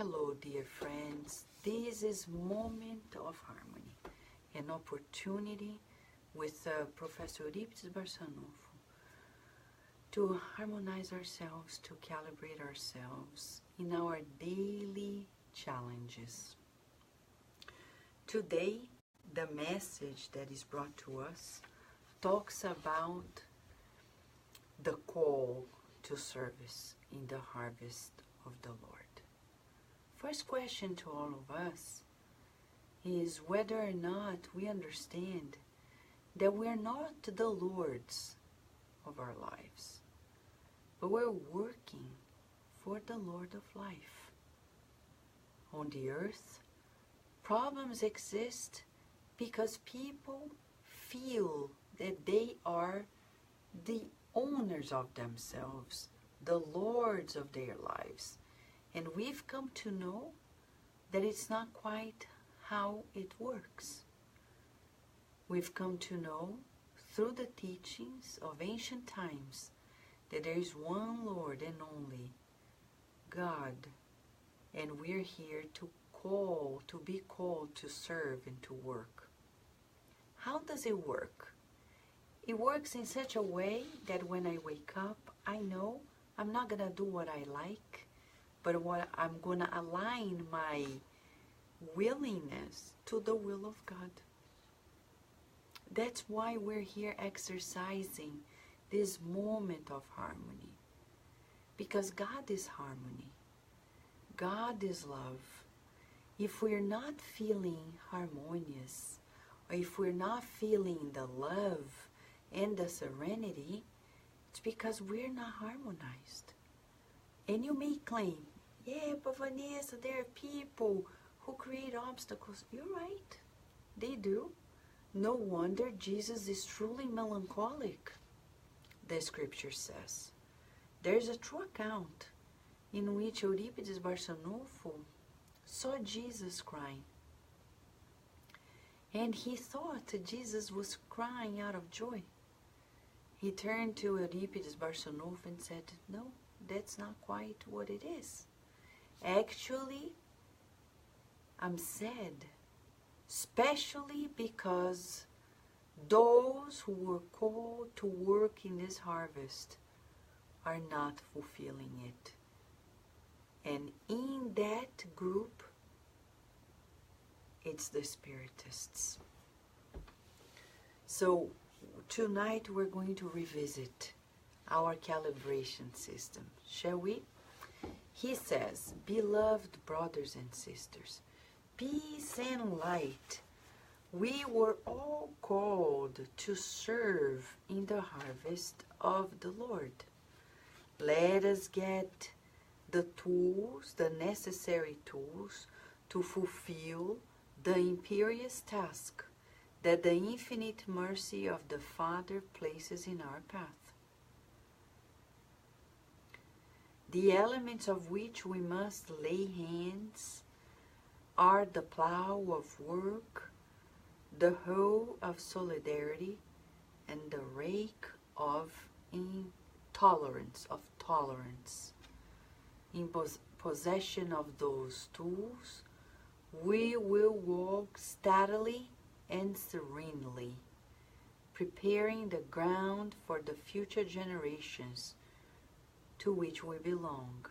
Hello, dear friends. This is Moment of Harmony, an opportunity with Professor Euripides Barsanulfo to harmonize ourselves, to calibrate ourselves in our daily challenges. Today, the message that is brought to us talks about the call to service in the harvest of the Lord. First question to all of us is whether or not we understand that we are not the lords of our lives, but we're working for the Lord of life. On the earth, problems exist because people feel that they are the owners of themselves, the lords of their lives. And we've come to know that it's not quite how it works. We've come to know through the teachings of ancient times that there is one Lord and only God, and we're here to be called to serve and to work. How does it work? It works in such a way that when I wake up, I know I'm not gonna do what I like, but what I'm going to align my willingness to the will of God. That's why we're here exercising this moment of harmony. Because God is harmony. God is love. If we're not feeling harmonious, or if we're not feeling the love and the serenity, it's because we're not harmonized. And you may claim, yeah, but Vanessa, there are people who create obstacles. You're right, they do. No wonder Jesus is truly melancholic. The scripture says, there's a true account in which Euripides Barsanulfo saw Jesus crying. And he thought Jesus was crying out of joy. He turned to Euripides Barsanulfo and said, no, that's not quite what it is. Actually, I'm sad, especially because those who were called to work in this harvest are not fulfilling it. And in that group, it's the Spiritists. So tonight we're going to revisit our calibration system, shall we? He says, beloved brothers and sisters, peace and light, we were all called to serve in the harvest of the Lord. Let us get the tools, the necessary tools, to fulfill the imperious task that the infinite mercy of the Father places in our path. The elements of which we must lay hands are the plow of work, the hoe of solidarity, and the rake of tolerance. In possession of those tools, we will walk steadily and serenely, preparing the ground for the future generations to which we belong.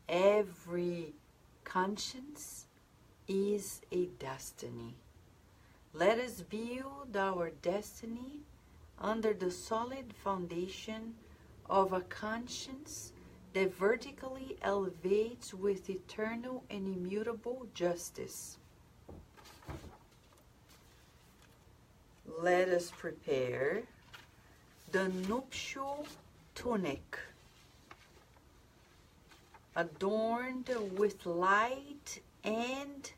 Every conscience is a destiny. Let us build our destiny under the solid foundation of a conscience that vertically elevates with eternal and immutable justice. Let us prepare the nuptial tunic, adorned with light and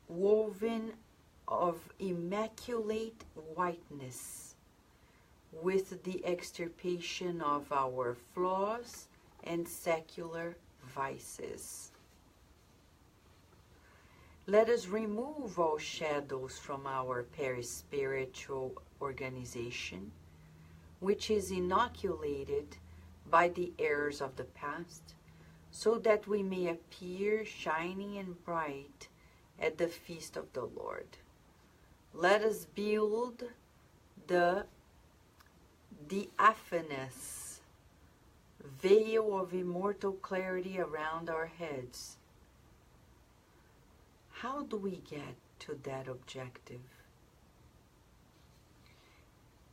woven of immaculate whiteness, with the extirpation of our flaws and secular vices. Let us remove all shadows from our perispiritual organization, which is inoculated by the errors of the past, so that we may appear shining and bright at the feast of the Lord. Let us build the diaphanous veil of immortal clarity around our heads. How do we get to that objective?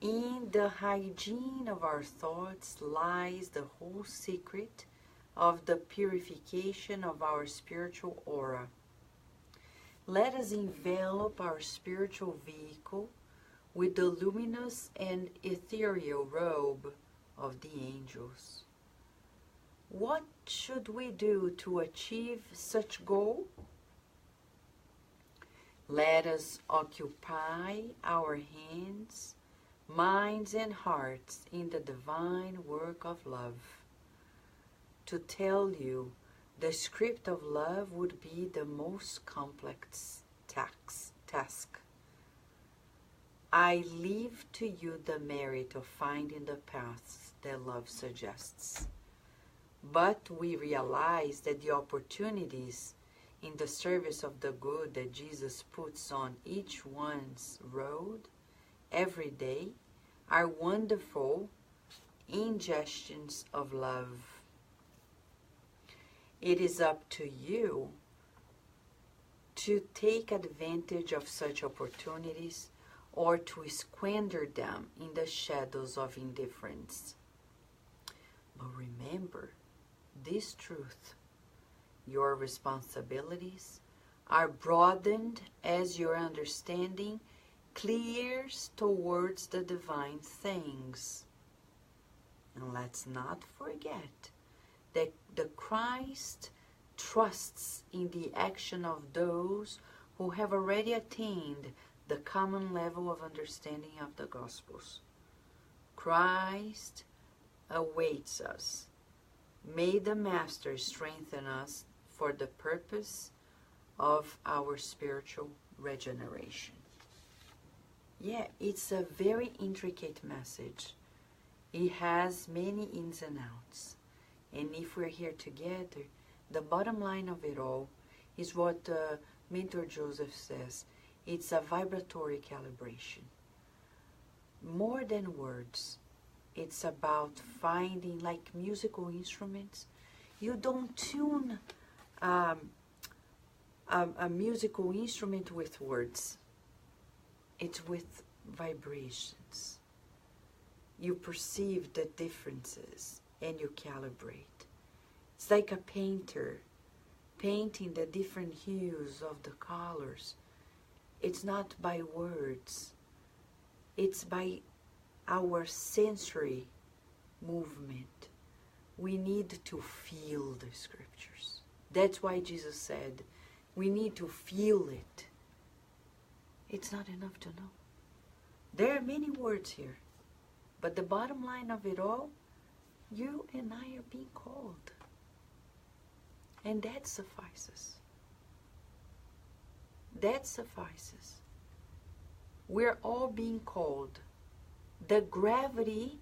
In the hygiene of our thoughts lies the whole secret of the purification of our spiritual aura. Let us envelop our spiritual vehicle with the luminous and ethereal robe of the angels. What should we do to achieve such goal? Let us occupy our hands, minds, and hearts in the divine work of love. To tell you, the script of love would be the most complex task. I leave to you the merit of finding the paths that love suggests. But we realize that the opportunities in the service of the good that Jesus puts on each one's road every day are wonderful ingestions of love. It is up to you to take advantage of such opportunities or to squander them in the shadows of indifference. But remember this truth: your responsibilities are broadened as your understanding clears towards the divine things. And let's not forget that the Christ trusts in the action of those who have already attained the common level of understanding of the Gospels. Christ awaits us. May the Master strengthen us for the purpose of our spiritual regeneration. Yeah, it's a very intricate message. It has many ins and outs. And if we're here together, the bottom line of it all is what Mentor Joseph says. It's a vibratory calibration. More than words, it's about finding, like musical instruments. You don't tune a musical instrument with words. It's with vibrations. You perceive the differences and you calibrate. It's like a painter painting the different hues of the colors. It's not by words. It's by our sensory movement. We need to feel the scriptures. That's why Jesus said, we need to feel it. It's not enough to know. There are many words here, but the bottom line of it all, you and I are being called. And that suffices. That suffices. We're all being called. The gravity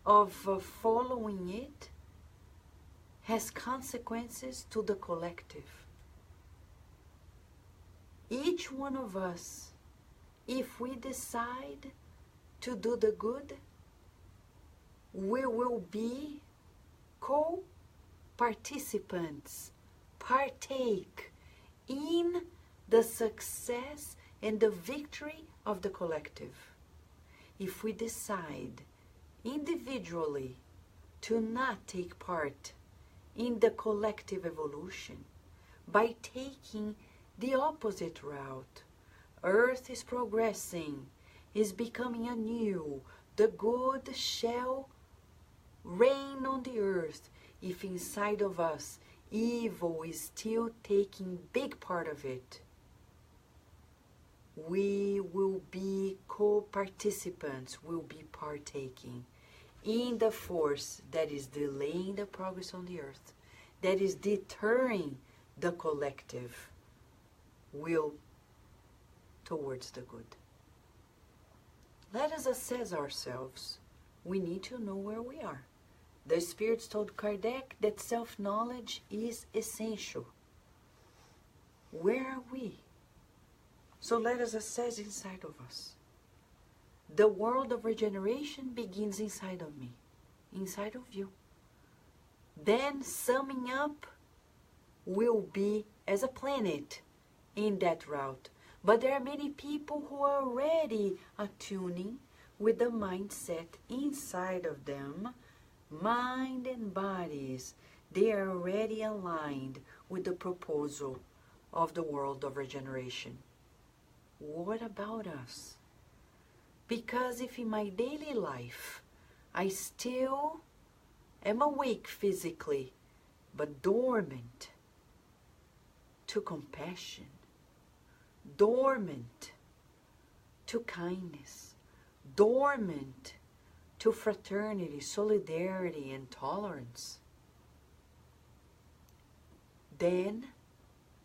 of following it has consequences to the collective. Each one of us, if we decide to do the good, we will be co-participants, partake in the success and the victory of the collective. If we decide individually to not take part in the collective evolution by taking the opposite route, Earth is progressing, is becoming anew. The good shall reign on the earth if inside of us evil is still taking big part of it. We will be co-participants, will be partaking in the force that is delaying the progress on the earth, that is deterring the collective will towards the good. Let us assess ourselves. We need to know where we are. The spirits told Kardec that self-knowledge is essential. Where are we? So let us assess inside of us. The world of regeneration begins inside of me, inside of you. Then summing up will be as a planet in that route. But there are many people who are already attuning with the mindset inside of them, mind and bodies. They are already aligned with the proposal of the world of regeneration. What about us? Because if in my daily life I still am awake physically, but dormant to compassion, dormant to kindness, dormant to fraternity, solidarity, and tolerance, then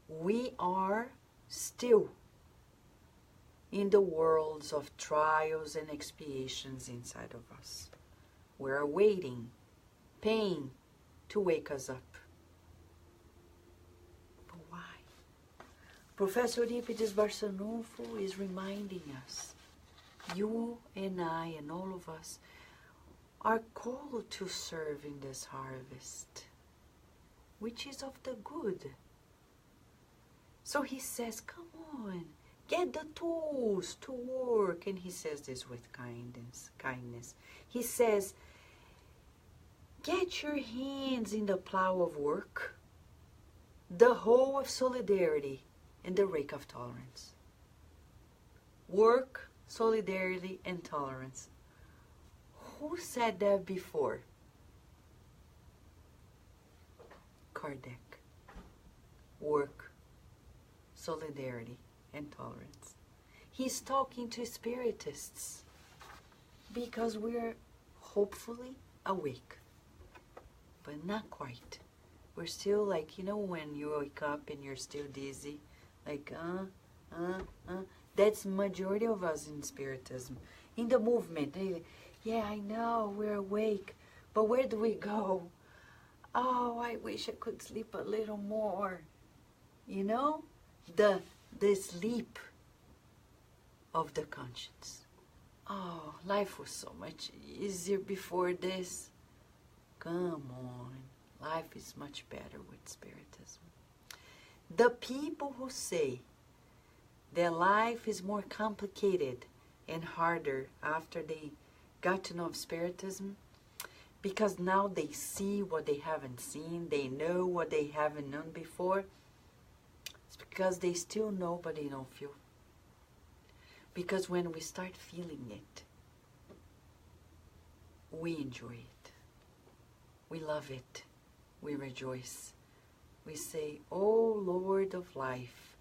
we are still in the worlds of trials and expiations inside of us. We're awaiting pain to wake us up. But why? Professor Euripides Barsanulfo is reminding us, you and I and all of us are called to serve in this harvest, which is of the good. So he says, come on, get the tools to work. And he says this with kindness. He says, get your hands in the plow of work, the hoe of solidarity, and the rake of tolerance. Work, solidarity, and tolerance. Who said that before? Kardec. Work, solidarity, and tolerance. He's talking to spiritists because we're hopefully awake, but not quite. We're still like, you know, when you wake up and you're still dizzy, like, That's majority of us in Spiritism. In the movement, yeah, I know, we're awake, but where do we go? Oh, I wish I could sleep a little more. You know, the sleep of the conscience. Oh, life was so much easier before this. Come on, life is much better with Spiritism. The people who say their life is more complicated and harder after they got to know Spiritism, because now they see what they haven't seen, they know what they haven't known before, it's because they still know but they don't feel. Because when we start feeling it, we enjoy it, we love it, we rejoice. We say, oh Lord of life,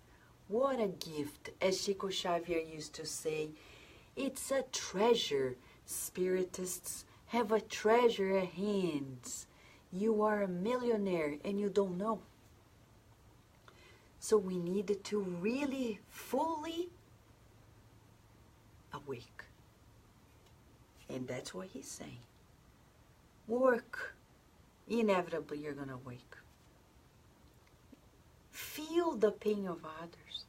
what a gift. As Chico Xavier used to say, it's a treasure. Spiritists have a treasure at hands. You are a millionaire and you don't know. So we need to really fully awake. And that's what he's saying. Work. Inevitably you're going to wake. Feel the pain of others.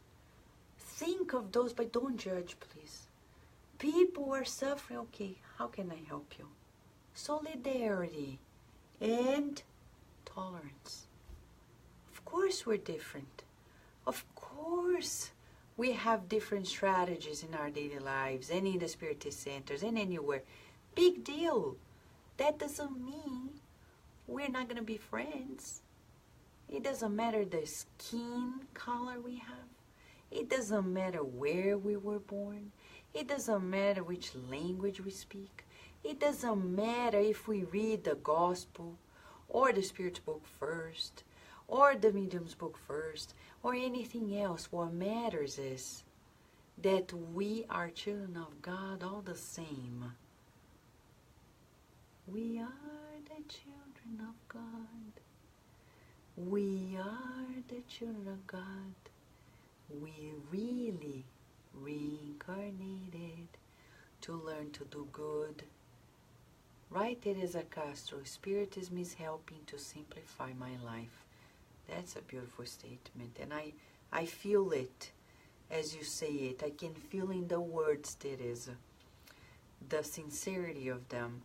Think of those, but don't judge, please. People are suffering. Okay, how can I help you? Solidarity and tolerance. Of course we're different. Of course we have different strategies in our daily lives and in the Spiritist centers and anywhere. Big deal. That doesn't mean we're not going to be friends. It doesn't matter the skin color we have. It doesn't matter where we were born. It doesn't matter which language we speak. It doesn't matter if we read the gospel or the Spirit's book first or the medium's book first or anything else. What matters is that we are children of God all the same. We are the children of God. We are the children of God. We really reincarnated to learn to do good Right, Teresa Castro, Spiritism is helping to simplify my life. That's a beautiful statement, and I feel it as you say it. I can feel in the words, Teresa, the sincerity of them,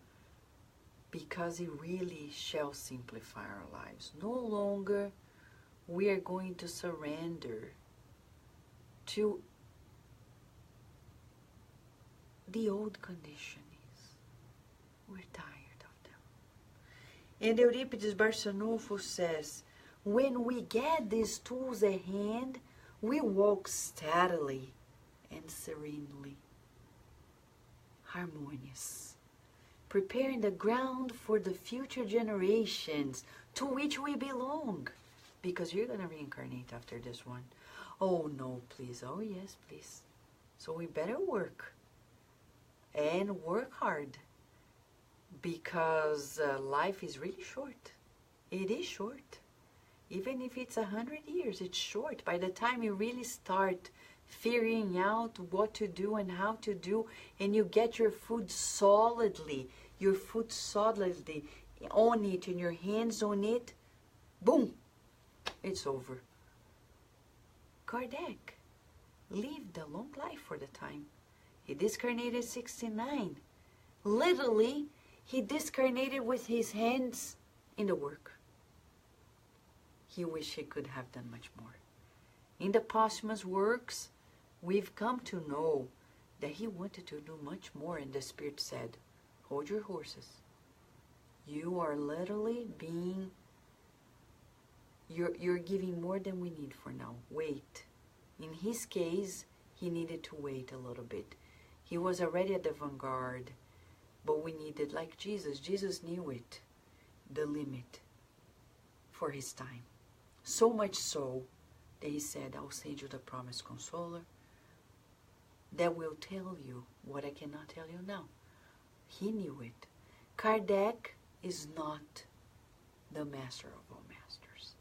because it really shall simplify our lives. No longer we are going to surrender to the old conditionings. We're tired of them. And Euripides Barsanulfo says, when we get these tools at hand, we walk steadily and serenely, harmonious, preparing the ground for the future generations to which we belong. Because you're going to reincarnate after this one. Oh, no, please. Oh, yes, please. So we better work. And work hard. Because life is really short. It is short. Even if it's 100 years, it's short. By the time you really start figuring out what to do and how to do, and you get your food solidly on it, and your hands on it, boom, it's over. Kardec lived a long life for the time. He discarnated at 69. Literally, he discarnated with his hands in the work. He wished he could have done much more. In the posthumous works, we've come to know that he wanted to do much more, and the Spirit said, hold your horses. You are literally being, you're giving more than we need for now. Wait. In his case, he needed to wait a little bit. He was already at the vanguard, but we needed, like Jesus. Jesus knew it, the limit for his time. So much so that he said, I'll send you the promised consoler that will tell you what I cannot tell you now. He knew it. Kardec is not the master of all masters.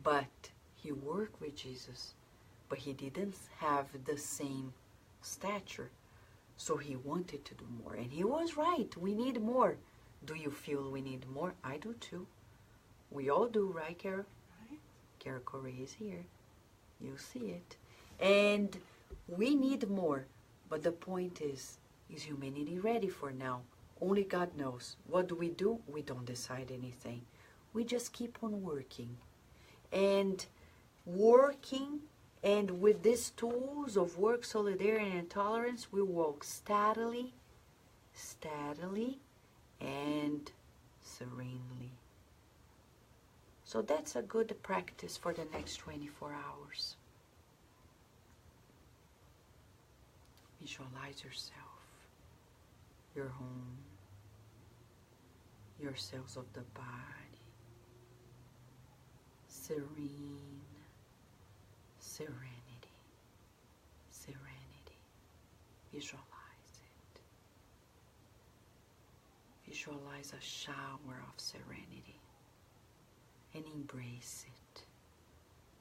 But he worked with Jesus, but he didn't have the same stature. So he wanted to do more. And he was right. We need more. Do you feel we need more? I do too. We all do, right, Carol? Right. Carol Correa is here. You see it. And we need more. But the point is humanity ready for now? Only God knows. What do? We don't decide anything. We just keep on working. And working, and with these tools of work, solidarity, and tolerance, we walk steadily, and serenely. So that's a good practice for the next 24 hours. Visualize yourself, your home, your cells of the body, serene, serenity, serenity. Visualize it. Visualize a shower of serenity and embrace it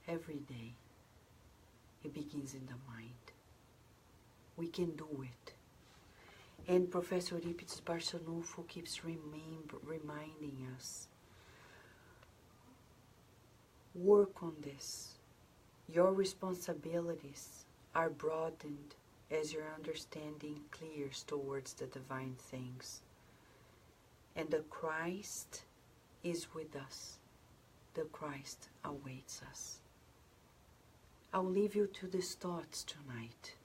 every day. It begins in the mind. We can do it. And Professor Euripides Barsanulfo keeps reminding us, work on this. Your responsibilities are broadened as your understanding clears towards the divine things. And the Christ is with us. The Christ awaits us. I'll leave you to these thoughts tonight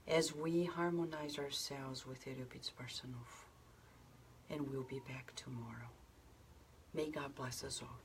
as we harmonize ourselves with Euripides Barsanulfo. And we'll be back tomorrow. May God bless us all.